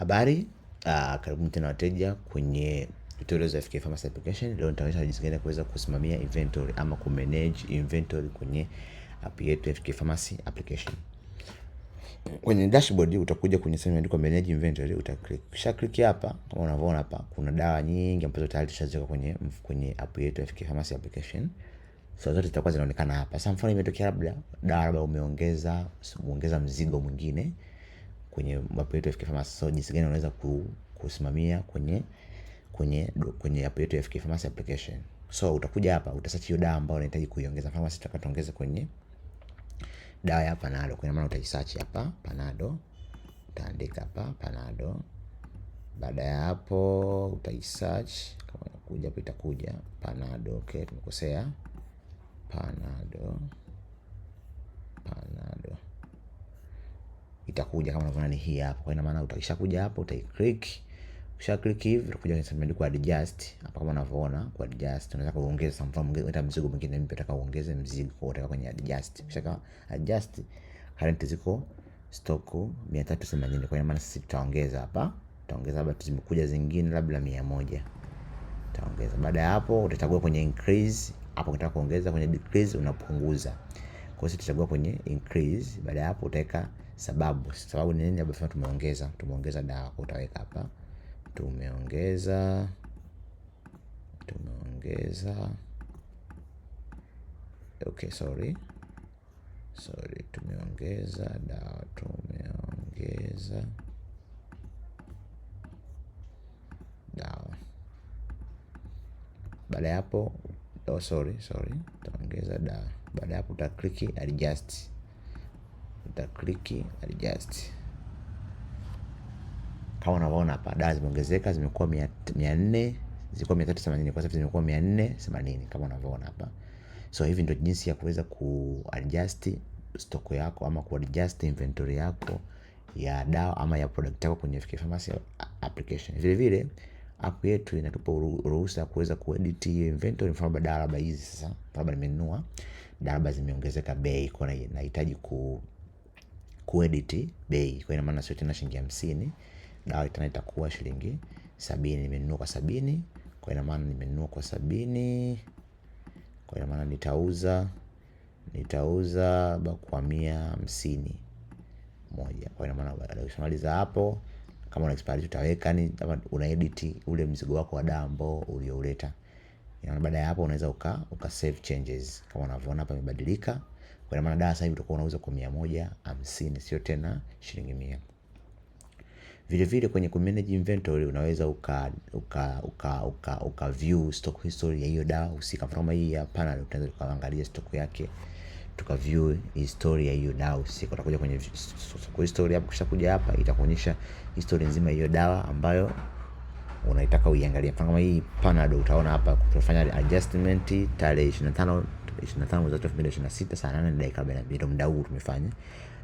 Habari, karibu tena wateja kwenye tutorials za FK Pharmacy application. Leo nitaonyesha jinsi gani kuweza kusimamia inventory ama kumanage inventory kwenye app yetu FK Pharmacy application. Kwenye dashboard utakuja kwenye sehemu imeandikwa manage inventory, utaklik. Kisha click hapa, kama unavyoona hapa kuna dawa nyingi ambazo tayari tushaziweka kwenye app yetu FK Pharmacy application. So zote zitakuwa zinaonekana hapa. Sasa mfano imetokea labda dawa umeongeza mzigo mwingine kwenye app yetu FK Pharmacy. So jinsi gani unaweza kusimamia kwenye app yetu FK Pharmacy application. So utakuja hapa, utasearch hiyo dawa ambayo unahitaji kuiongeza. Pharmacy tutakayoongeza kwenye dawa ya Panado. Kwa maana utaisearch hapa Panado. Utaandika hapa Panado. Baada ya hapo utaisearch, kama inakuja hapo itakuja Panado. Okay, tumekosea. Panado itakuja kama unavyoona ni hii hapa. Kwa maana utakishakuja hapo utaiclick. Kisha click hivi utakuja kwenye sehemu imeandikwa adjust. Hapa kama unavyoona kwa adjust unaweza kuongeza mfano hata mzigo mwingine mpya unataka uongeze mzigo kwa utaka kwenye adjust. Kisha kama adjust current ziko stock 380. Kwa maana sisi tutaongeza hapa. Tutaongeza labda zimekuja zingine labda 100. Tutaongeza. Baada ya hapo utachagua kwenye increase. Hapo unataka kuongeza, kwenye decrease unapunguza. Kwa hiyo tutachagua kwenye increase. Baada ya hapo utaweka sababu ni nini labda tumeongeza dawa, utaweka hapa tumeongeza okay, sorry tumeongeza dawa, baada ya hapo tumeongeza dawa. Baada ya hapo utaklik adjust. Kama unavyoona hapa dawa zimeongezeka, zimekuwa 400, zilikuwa 380, kwa sasa zimekuwa 480 kama unavyoona hapa. So hivi ndio jinsi ya kuweza kuadjust stock yako ama kuadjust inventory yako ya dawa ama ya product yako kwenye FK Pharmacy application. Vile vile app yetu inatupa ruhusa kuweza kuedit inventory. Mfano dawa labda hizi sasa, labda nimenunua dawa zimeongezeka bei, kwa hiyo nahitaji kuedit bei. Kwa maana sio tena shilingi 50, dawa tena itakuwa shilingi 70. Nimenunua kwa 70, kwa maana nimenunua kwa 70, kwa maana nitauza kwa 150 moja. Kwa maana baada ya kumaliza hapo, kama una expire utaweka ni kama una edit ule mzigo wako wa dawa ambao ulioleta. Baada ya hapo unaweza uka save changes. Kama unavyoona hapa imebadilika. Kwa maana dawa sasa hivi utakuwa unauza kwa 150, sio tena shilingi 100. Vile vile kwenye manage inventory unaweza uka view stock history ya hiyo dawa husika. Kama hii hapa na tunaweza kuangalia stock yake, tuka view history ya hiyo dawa husika. Utakuja kwenye stock history hapo, kisha kuja hapa itakuonyesha history nzima ya hiyo dawa ambayo unaitaka uiangalie. Kama hii Panado utaona hapa tutafanya adjustment tarehe 25 mwezi wa 2026 saa 8 dakika 42 muda huu tumefanya.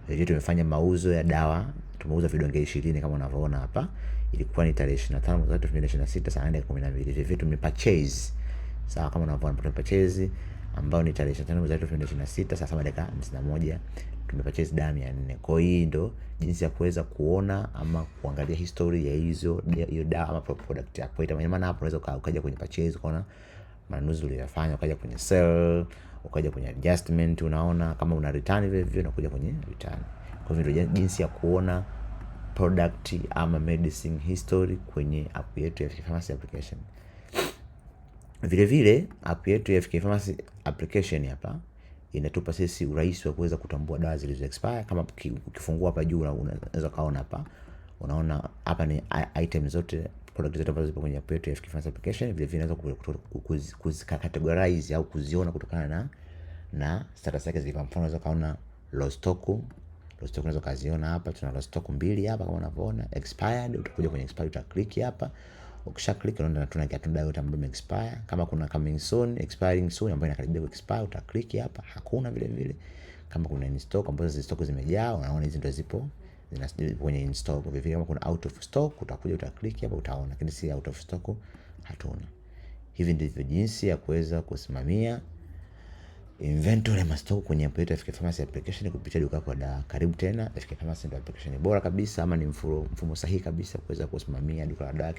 Hiyo tumefanya mauzo ya dawa, tumeuza vidonge 20 kama unavyoona hapa. Ilikuwa ni tarehe 25 mwezi wa 2026 saa 8 dakika 12. Hivi tumepurchase. Sawa, kama unavyoona tumepurchase ambao ni tarehe 25 mwezi wa 2026 saa 7 dakika 51 tumepurchase dawa 400. Kwa hiyo ndo jinsi ya kuweza kuona ama kuangalia history ya hiyo dawa ama product yako. Ita maana hapo unaweza ukaja kwenye purchase ukaona manunuzi uliyofanya, ukaja kwenye sell, ukaja kwenye adjustment, unaona kama una return vile vile unakuja kwenye return. Kwa hivyo ndio jinsi ya kuona product ama medicine history kwenye app yetu ya FK Pharmacy application. Vile vile app yetu ya FK Pharmacy application hapa inatupa sisi urahisi wa kuweza kutambua dawa zilizo expire. Kama ukifungua hapa juu unaweza kaona hapa, unaona hapa ni item zote, product zote ambazo zipo kwenye app yetu ya FK Pharmacy application. Vile vile unaweza kuzicategorize au kuziona kutokana na status yake. Kwa mfano unaweza kaona low stock unaweza kaziona hapa. Tuna low stock 2 hapa kama unavyoona. Expired, utakuja kwenye expired utaklik hapa. Ukisha click unaona tuna dawa yote ambayo expire. Kama kuna coming soon, expiring soon ambayo inakaribia kuexpire utaklik hapa. Hakuna vile vile. Kama kuna in stock ambazo stock zimejaa, unaona hizi ndio zipo kwenye in stock. Vile vile kama kuna out of stock utakuja utaklik hapa utaona, lakini si out of stock hatuna. Hivi ndivyo jinsi ya kuweza kusimamia inventory ama stock kwenye app yetu FK Pharmacy application kupitia duka kwa dawa. Karibu tena. FK Pharmacy ndio application bora kabisa ama ni mfumo sahihi kabisa kuweza kusimamia duka la dawa.